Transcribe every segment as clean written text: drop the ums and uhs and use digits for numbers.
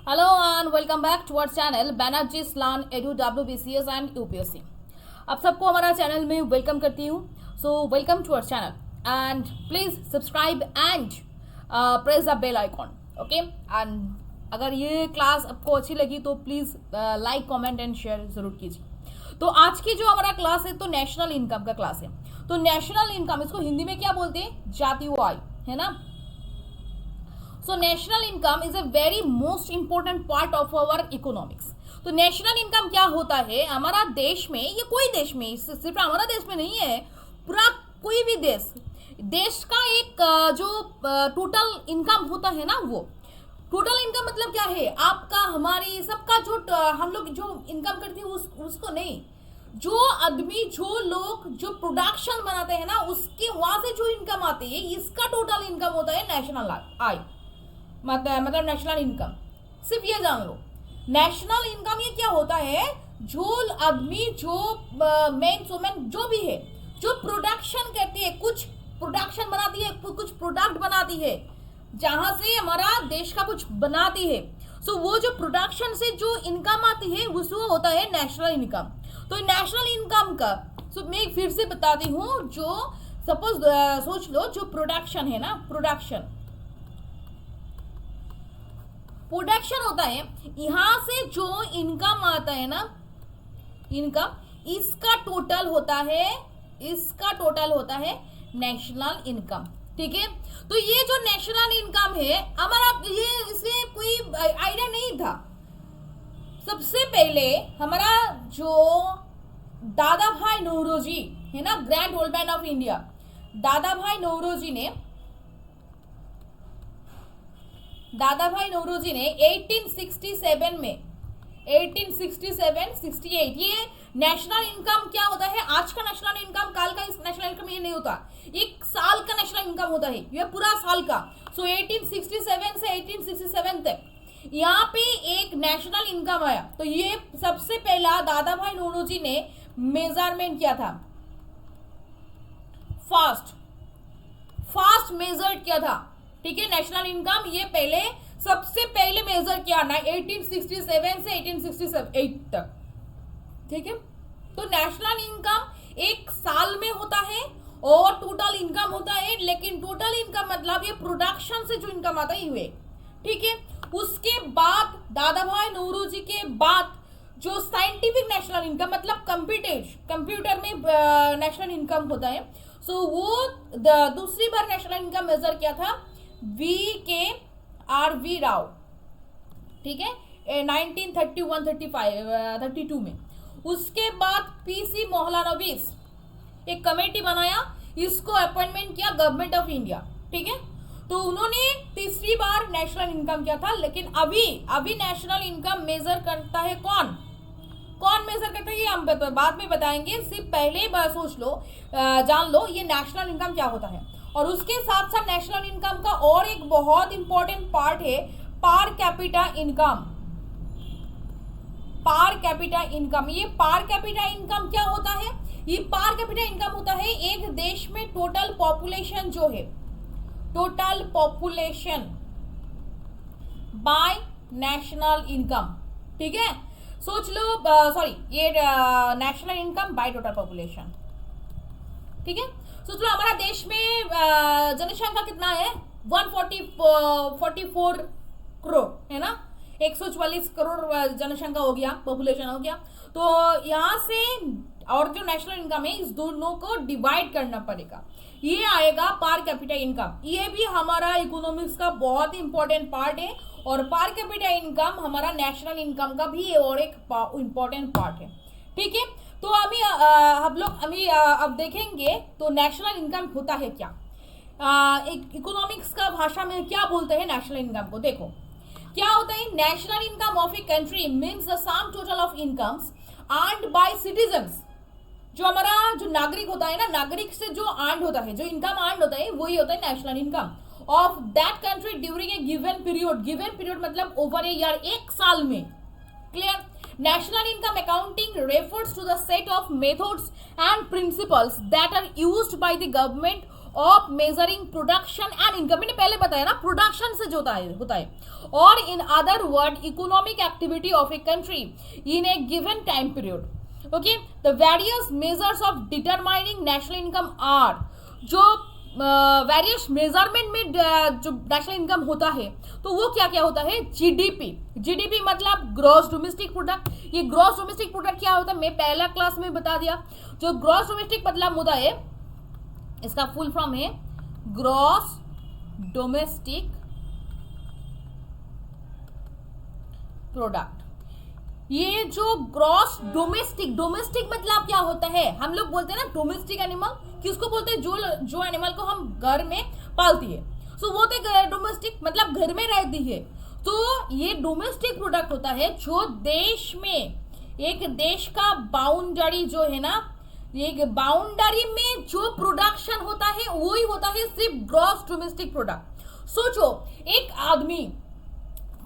Hello and welcome back to our channel Banerjee's Learn Edu WBCS and UPSC। आप सबको हमारा channel में welcome करती हूँ। So welcome to our channel and please subscribe and press the bell icon. Okay, and अगर ये class आपको अच्छी लगी तो please like comment and share ज़रूर कीजिए। तो आज की जो हमारा क्लास है तो नेशनल इनकम का क्लास है। तो नेशनल इनकम इसको हिंदी में क्या बोलते हैं? जातीय आय, है ना। So national income is a very most important part of our economics। तो नेशनल इनकम क्या होता है? हमारा देश में, ये कोई देश में, सिर्फ हमारा देश में नहीं है, पूरा कोई भी देश का एक जो टोटल इनकम होता है ना, वो टोटल इनकम मतलब क्या है? आपका, हमारी, सबका जो हम लोग जो इनकम करते हैं उसको नहीं, जो आदमी, जो लोग जो प्रोडक्शन बनाते हैं ना, उसके वहां से जो इनकम आती है, इसका टोटल इनकम होता है नेशनल आय, मतलब नेशनल इनकम। सिर्फ ये जान लो, नेशनल इनकम ये क्या होता है? जो आदमी, जो मेन वुमेन जो भी है, जो प्रोडक्शन करती है, कुछ प्रोडक्शन बनाती है, कुछ प्रोडक्ट बनाती है, जहां से हमारा देश का कुछ बनाती है, सो वो जो प्रोडक्शन से जो इनकम आती है वो होता है नेशनल इनकम। तो नेशनल इनकम का मैं फिर से बताती हूँ। जो सपोज सोच लो, जो प्रोडक्शन है ना, प्रोडक्शन होता है, यहां से जो इनकम आता है ना, इनकम, इसका टोटल होता है नेशनल इनकम। ठीक है, तो ये जो नेशनल इनकम है हमारा, ये इसमें कोई आइडिया नहीं था। सबसे पहले हमारा जो दादा भाई नौरोजी है ना, grand old man of India, दादा भाई नौरोजी ने 1867 में 1867-68 ये नेशनल इनकम क्या होता है? आज का नेशनल इनकम, काल का नेशनल इनकम ये नहीं होता, एक साल का नेशनल इनकम होता है, ये पूरा साल का। सो 1867 से 1867 तक यहाँ पे एक नेशनल इनकम आया। तो ये सबसे पहला दादा भाई नौरोजी ने मेजरमेंट किया था, फास्ट मेजर किया था। ठीक है, नेशनल इनकम ये सबसे पहले मेजर किया ना 1867 से 1868 तक। ठीक है, तो नेशनल इनकम एक साल में होता है और टोटल इनकम होता है, लेकिन टोटल इनकम मतलब ये प्रोडक्शन से जो इनकम आता है ये। ठीक है, उसके बाद दादा भाई नौरोजी के बाद जो साइंटिफिक नेशनल इनकम मतलब कंप्यूटर में नेशनल इनकम होता है, सो वो दूसरी बार नेशनल इनकम मेजर किया था V.K.R.V. राव। ठीक है, 1931-32 में। उसके बाद P.C. मोहलानबीस एक कमेटी बनाया, इसको अपॉइंटमेंट किया गवर्नमेंट ऑफ इंडिया। ठीक है, तो उन्होंने तीसरी बार नेशनल इनकम किया था। लेकिन अभी नेशनल इनकम मेजर करता है कौन मेजर करता है, ये हम बाद में बताएंगे। सिर्फ पहले सोच लो, जान लो ये नेशनल इनकम क्या होता है। और उसके साथ साथ नेशनल इनकम का और एक बहुत इंपॉर्टेंट पार्ट है पर कैपिटा इनकम। ये पर कैपिटा इनकम क्या होता है? ये पर कैपिटा इनकम होता है एक देश में टोटल पॉपुलेशन जो है, total population bye national income. ठीक है, सोच लो, ये national income by total population. ठीक है, सोच लो हमारा देश में जनसंख्या कितना है? 144 करोड़ है ना, 144 करोड़ जनसंख्या हो गया, पॉपुलेशन हो गया। तो यहाँ से और जो नेशनल इनकम है, इस दोनों को डिवाइड करना पड़ेगा, ये आएगा पर कैपिटा इनकम। ये भी हमारा इकोनॉमिक्स का बहुत इंपॉर्टेंट पार्ट है, और पर कैपिटा इनकम हमारा नेशनल इनकम का भी और एक इंपॉर्टेंट पार्ट है। ठीक है, तो अभी हम लोग अब देखेंगे तो नेशनल इनकम होता है क्या, इकोनॉमिक्स का भाषा में क्या बोलते हैं नेशनल इनकम को। देखो क्या होता है, national income of a country means the sum total of incomes earned by citizens. जो हमारा जो नागरिक होता है ना, नागरिक से जो अर्न होता है, जो इनकम अर्न होता है, वही होता है national income of that country during a given period मतलब ओवर ए ईयर, एक साल में। Clear? National income accounting refers to the set of methods and principles that are used by the government of measuring production and income, मैंने पहले बताया ना production से जो होता है और in other word economic activity of a country in a given time period. Okay, the various measures of determining national income are, जो वेरियस मेजरमेंट में जो नेशनल इनकम होता है तो वो क्या क्या होता है, जीडीपी। जीडीपी मतलब ग्रॉस डोमेस्टिक प्रोडक्ट। ये ग्रॉस डोमेस्टिक प्रोडक्ट क्या होता है, मैं पहला क्लास में बता दिया। जो ग्रॉस डोमेस्टिक मतलब होता है, इसका फुल फॉर्म है ग्रॉस डोमेस्टिक प्रोडक्ट। ये जो ग्रॉस डोमेस्टिक, डोमेस्टिक मतलब क्या होता है, हम लोग बोलते हैं ना डोमेस्टिक एनिमल, किसको बोलते हैं, जो एनिमल को हम घर में पालती है, सो वो तो डोमेस्टिक मतलब घर में रहती है। तो ये डोमेस्टिक प्रोडक्ट होता है जो देश में, एक देश का बाउंड्री जो है ना, एक बाउंड्री में जो प्रोडक्शन होता है वही होता है सिर्फ ग्रॉस डोमेस्टिक प्रोडक्ट। सोचो एक आदमी,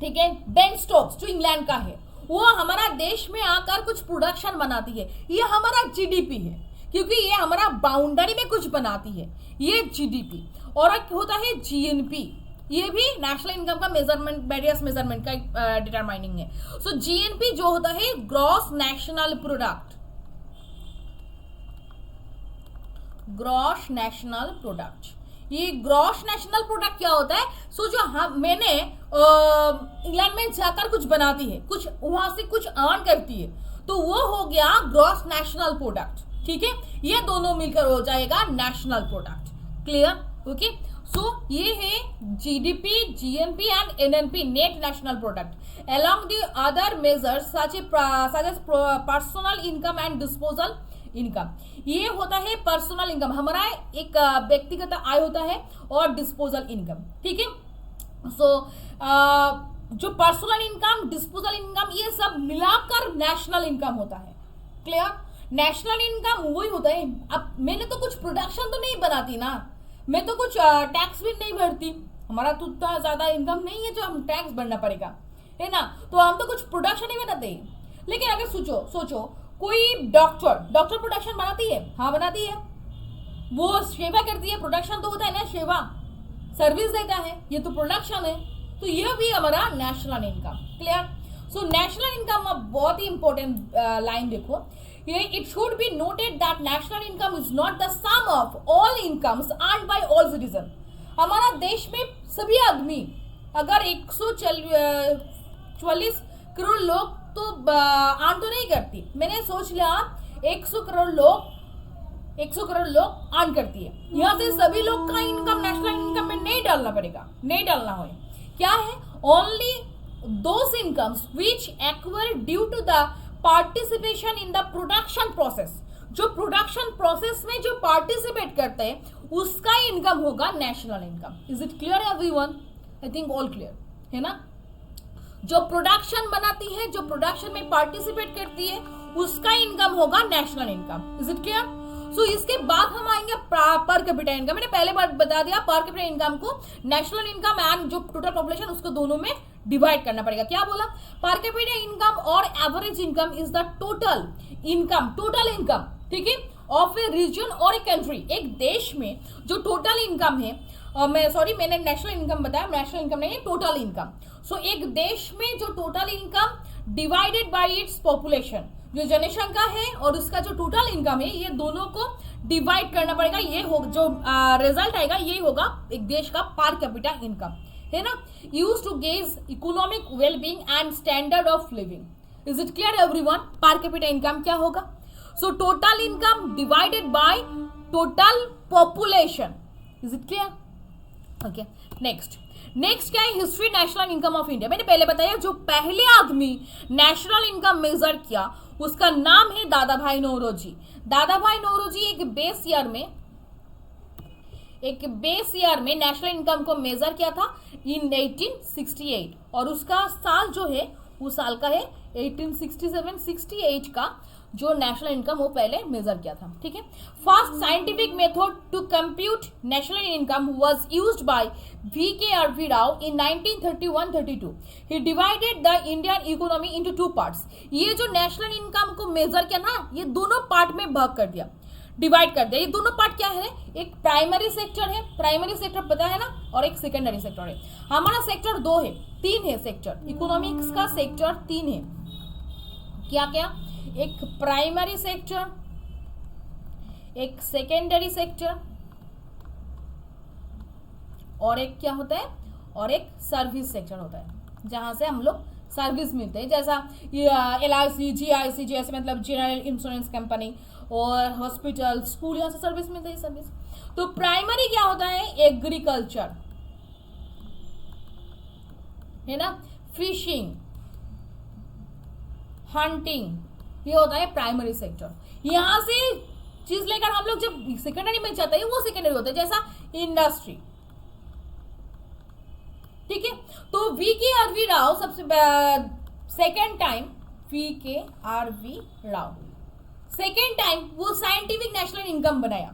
ठीक है, बेन स्टोक्स जो इंग्लैंड का है, वो हमारा देश में आकर कुछ प्रोडक्शन बनाती है, ये हमारा जीडीपी है, क्योंकि ये हमारा बाउंड्री में कुछ बनाती है, ये जीडीपी। और एक होता है जीएनपी, ये भी नेशनल इनकम का मेजरमेंट, वेरियस मेजरमेंट का डिटरमाइनिंग है। सो जीएनपी जो होता है gross national product, gross national product. ये ग्रॉस नेशनल प्रोडक्ट क्या होता है, सो जो हम, मैंने इंग्लैंड में जाकर कुछ बनाती है, कुछ वहां से कुछ अर्न करती है, तो वो हो गया ग्रॉस नेशनल प्रोडक्ट। ठीक है, ये दोनों मिलकर हो जाएगा नेशनल प्रोडक्ट। क्लियर? ओके, सो ये है GDP, GNP and NNP, net national product, along the other measures such as personal income and disposal income. ये होता है पर्सनल इनकम, हमारा एक व्यक्तिगत आय होता है, और डिस्पोजल इनकम। ठीक है, सो जो पर्सनल इनकम, डिस्पोजल इनकम, ये सब मिलाकर नेशनल इनकम होता है। क्लियर? नेशनल इनकम वही होता है, अब मैंने तो कुछ प्रोडक्शन तो नहीं बनाती ना, मैं तो कुछ टैक्स भी नहीं भरती, हमारा तो उतना ज्यादा इनकम नहीं है जो हम टैक्स भरना पड़ेगा, है ना, तो हम तो कुछ प्रोडक्शन नहीं बनाते। लेकिन अगर सोचो कोई डॉक्टर प्रोडक्शन बनाती है, हाँ बनाती है, वो सेवा करती है, प्रोडक्शन तो होता है ना, सेवा सर्विस देता है, ये तो प्रोडक्शन है, तो ये भी हमारा national income. Clear? So national income अब बहुत ही इंपॉर्टेंट लाइन देखो, ये it should be noted that national income is not the sum of all incomes earned by all citizen. हमारा देश में सभी आदमी, अगर 144 करोड़ लोग तो अर्न तो नहीं करती, मैंने सोच लिया 100 करोड़ लोग अर्न करती है, यहाँ से सभी लोग का इनकम नेशनल इनकम में नहीं डालना पड़ेगा, नहीं डालना हो। क्या है? Only those incomes which acquire due to the participation in the production process, जो प्रोडक्शन प्रोसेस में जो पार्टिसिपेट करते हैं उसका इनकम होगा national income. Is it clear everyone? I think all clear है ना। जो प्रोडक्शन बनाती है, जो प्रोडक्शन में पार्टिसिपेट करती है, उसका इनकम होगा national income. Is it clear? So इसके बाद हम आएंगे पर कैपिटा इनकम। मैंने पहले बार बता दिया, पर कैपिटा इनकम को नेशनल इनकम एंड जो टोटल पॉपुलेशन, उसको दोनों में डिवाइड करना पड़ेगा। क्या बोला? पर कैपिटा इनकम और average income is the total income, ठीक है, ऑफ ए रीजन और ए कंट्री। एक देश में जो टोटल इनकम है, मैंने नेशनल इनकम बताया, नेशनल इनकम नहीं है, टोटल इनकम। सो एक देश में जो total income divided bye its population, जो जनसंख्या है और उसका जो टोटल इनकम है, ये दोनों को डिवाइड करना पड़ेगा, ये हो जो रिजल्ट आएगा ये होगा एक देश का पर कैपिटा इनकम, है ना। Use to gauge economic wellbeing and standard of living. Is it clear everyone? Per capita income क्या होगा? So total income divided by total population. Is it clear? Okay, next क्या है? History national income of India. मैंने पहले बताया जो पहले आदमी नेशनल इनकम मेजर किया उसका नाम है दादा भाई नौरोजी। दादा भाई नौरोजी एक बेस ईयर में नेशनल इनकम को मेजर किया था इन 1868, और उसका साल जो है उस साल का है 1867-68 का जो नेशनल इनकम वो पहले मेजर किया था। ठीक है, first scientific method to compute national income was used by V.K.R.V. Rao in 1931-32। He divided the Indian economy into 2 parts. ये जो नेशनल इनकम को मेजर किया ना, ये दोनों पार्ट में भाग कर दिया। डिवाइड कर दिया। ये दोनों पार्ट क्या है, एक प्राइमरी सेक्टर है, प्राइमरी सेक्टर पता है ना, और एक सेकेंडरी सेक्टर है। हमारा सेक्टर 2 है, 3 है सेक्टर, इकोनॉमिक्स का सेक्टर 3 है। क्या क्या, एक प्राइमरी सेक्टर, एक सेकेंडरी सेक्टर, और एक क्या होता है, और एक सर्विस सेक्टर होता है, जहां से हम लोग सर्विस मिलते हैं, जैसा LIC, GIC, जैसे मतलब जनरल इंश्योरेंस कंपनी, और हॉस्पिटल, स्कूल, यहाँ से सर्विस मिलती है सर्विस। तो प्राइमरी क्या होता है, एग्रीकल्चर है ना, फिशिंग, हंटिंग, ये होता है प्राइमरी सेक्टर। यहां से चीज लेकर हम लोग जब सेकेंडरी में जाते हैं वो सेकेंडरी होता है, जैसा इंडस्ट्री, ठीक है। तो VKRV राव सबसे second time, VKRV Rao second time वो साइंटिफिक नेशनल इनकम बनाया,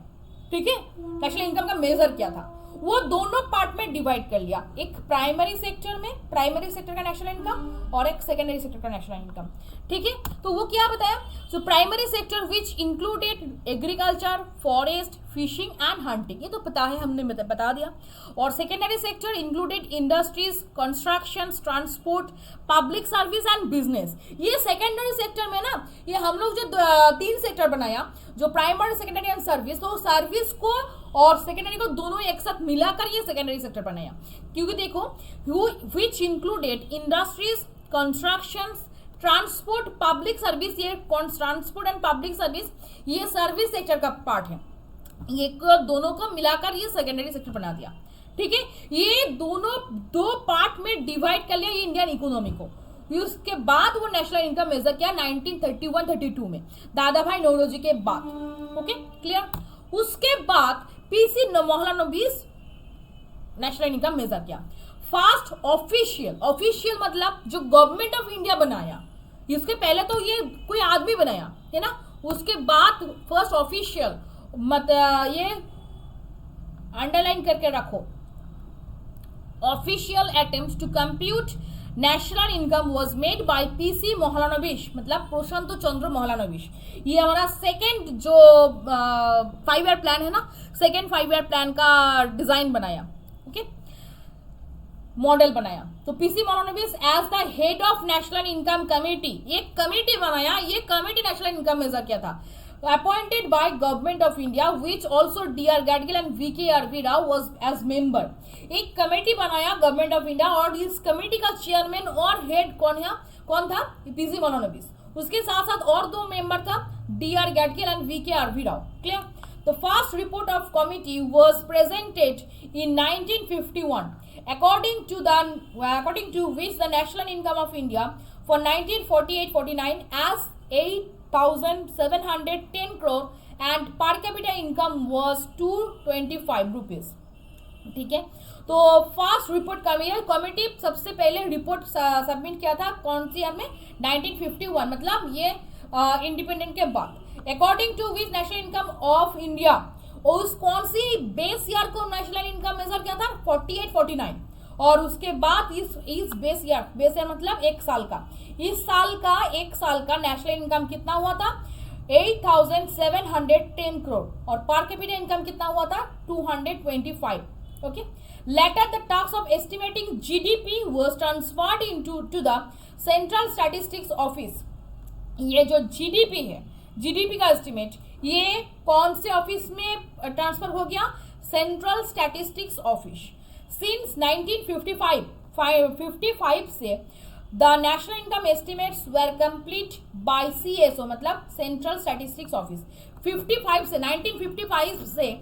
ठीक है। नेशनल इनकम का मेजर क्या था, वो दोनों पार्ट में डिवाइड कर लिया, एक प्राइमरी सेक्टर में, प्राइमरी सेक्टर का नेशनल इनकम, और एक सेकेंडरी सेक्टर का नेशनल इनकम, ठीक है। तो वो क्या बताया, so primary sector which included agriculture, forest, fishing and hunting, ये तो पता है, हमने बता दिया। और secondary sector included industries, construction, transport, public service and business. ये सेकेंडरी सेक्टर में ना, ये हम लोग जो 3 सेक्टर बनाया, जो प्राइमरी, सेकेंडरी एंड सर्विस, तो सर्विस को और सेकेंडरी को दोनों एक साथ मिलाकर ये सेकेंडरी सेक्टर बनाया। क्योंकि देखो, which included industries, construction, transport, public service, ये ट्रांसपोर्ट एंड पब्लिक सर्विस ये सर्विस सेक्टर का पार्ट है, ये दोनों को मिलाकर ये सेकेंडरी सेक्टर बना दिया, ठीक है। ये दोनों 2 पार्ट में डिवाइड कर लिया ये इंडियन इकोनॉमी को। उसके बाद वो नेशनल इनकम मेजर किया 1931-32 में, दादा भाई नौरोजी के बाद, ओके क्लियर। उसके बाद PC मोहलानबीस नेशनल इनकम मेजर किया। फर्स्ट ऑफिशियल मतलब जो गवर्नमेंट ऑफ इंडिया बनाया, इसके पहले तो ये कोई आदमी बनाया है ना, उसके बाद फर्स्ट ऑफिशियल, मत ये अंडरलाइन करके रखो, official attempt to compute national income was made by PC Mahalanobis, मतलब प्रशांत चंद्र मोहलानबीस। ये हमारा सेकेंड जो 5 ईयर प्लान है ना, सेकेंड 5 ईयर प्लान का डिजाइन बनाया, ओके, मॉडल बनाया। तो PC Mahalanobis as the head of national income committee, एक कमेटी बनाया, ये कमेटी नेशनल इनकम मेजर किया था, appointed by government of India which also DR Gadgil and VKRV Rao was as member। एक committee बनाया government of India, और इस committee का चेयरमैन और हेड कौन था, PC मोहलानबीस। उसके साथ साथ और 2 मेंबर था, DR Gadgil and VKRV Rao, clear. The first report of committee was presented in 1951, according to which the national income of India for 1948-49 as 8,710 crore and per capita income was 225 rupees, ठीक है। तो first report committee सबसे पहले report submit किया था कौन सी year में, 1951, मतलब ये इंडिपेंडेंट के बाद। According to which national income of India, उस कौन सी बेस ईयर को नेशनल इनकम मेजर किया था, 48-49, और उसके बाद इस बेस ईयर मतलब एक साल का, इस साल का एक साल का नेशनल इनकम कितना हुआ था, 8,710 करोड़, और पर कैपिटा इनकम कितना हुआ था, 225, okay. Later the task of estimating GDP was transferred to the Central Statistics Office। ये जो GDP है, GDP का एस्टिमेट ये कौन से ऑफिस में ट्रांसफर हो गया, सेंट्रल स्टैटिस्टिक्स ऑफिस। सिंस 1955 से the national income estimates were complete by CSO, मतलब सेंट्रल स्टैटिस्टिक्स ऑफिस। 1955 से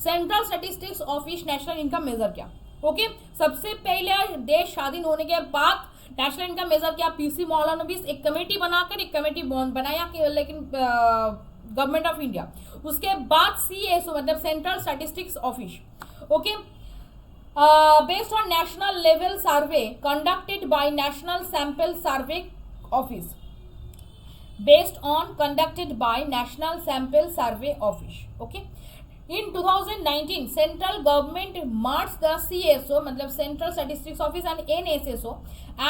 central statistics office national income measure किया, ओके। सबसे पहले देश स्वाधीन होने के बाद नेशनल इनकम मेजर किया PC मोहलानबीस, एक कमेटी बनाकर एक कमेटी बनाया, लेकिन गवर्नमेंट ऑफ इंडिया। उसके बाद CSO मतलब central statistics office, okay. Based on national level survey conducted by National Sample Survey Office, okay। In 2019 central government merged the CSO मतलब Central Statistics Office and NSSO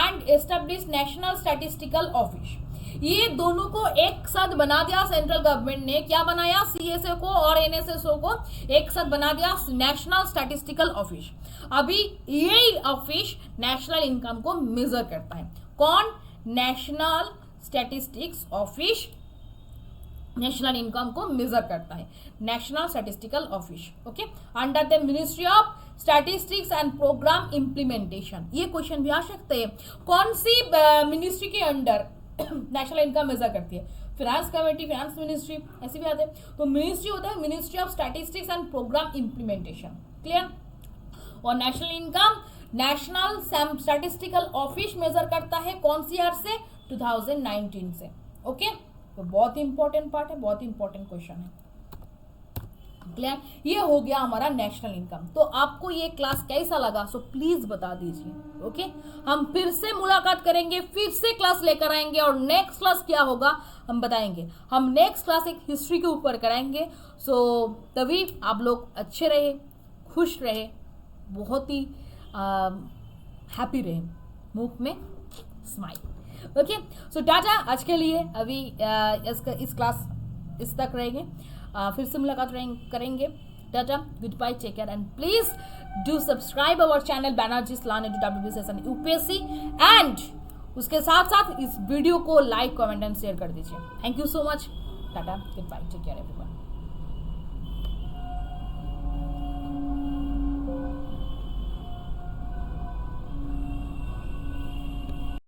and established National Statistical Office। ये दोनों को एक साथ बना दिया central government ने। क्या बनाया? CSA को और NSSO को एक साथ बना दिया नेशनल स्टैटिस्टिकल ऑफिस। अभी यही ऑफिस नेशनल इनकम को मेजर करता है। कौन? National statistics office national income को मेजर करता है, national statistical office. Okay, under the ministry of statistics and programme implementation. ये क्वेश्चन भी आ सकते हैं, कौन सी मिनिस्ट्री के अंडर नेशनल इनकम मेजर करती है? फिनांस कमेटी, फिनांस मिनिस्ट्री, ऐसे भी आते हैं। तो मिनिस्ट्री होता है ministry of statistics and programme implementation. Clear? और national income national statistical office measure करता है कौन सी ईयर से? 2019 से। ओके, तो बहुत ही इंपॉर्टेंट पार्ट है, बहुत ही इंपॉर्टेंट क्वेश्चन है। क्लियर? ये हो गया हमारा नेशनल इनकम। तो आपको ये क्लास कैसा लगा सो प्लीज बता दीजिए। ओके, हम फिर से मुलाकात करेंगे, फिर से क्लास लेकर आएंगे और नेक्स्ट क्लास क्या होगा हम बताएंगे। हम नेक्स्ट क्लास एक हिस्ट्री के ऊपर कराएंगे। सो तभी आप लोग अच्छे रहे, खुश रहे, बहुत ही हैप्पी रहे, मुख में स्माइल। ओके, सो टाटा आज के लिए। अभी इस क्लास इस तक रहेंगे, फिर से मुलाकात करेंगे। Tata, good bye, take care and please do subscribe our channel Banerjees learn WBCS and UPSC and उसके साथ साथ इस वीडियो को लाइक, कमेंट एंड शेयर कर दीजिए। Thank you so much. Tata, good bye, take care everyone.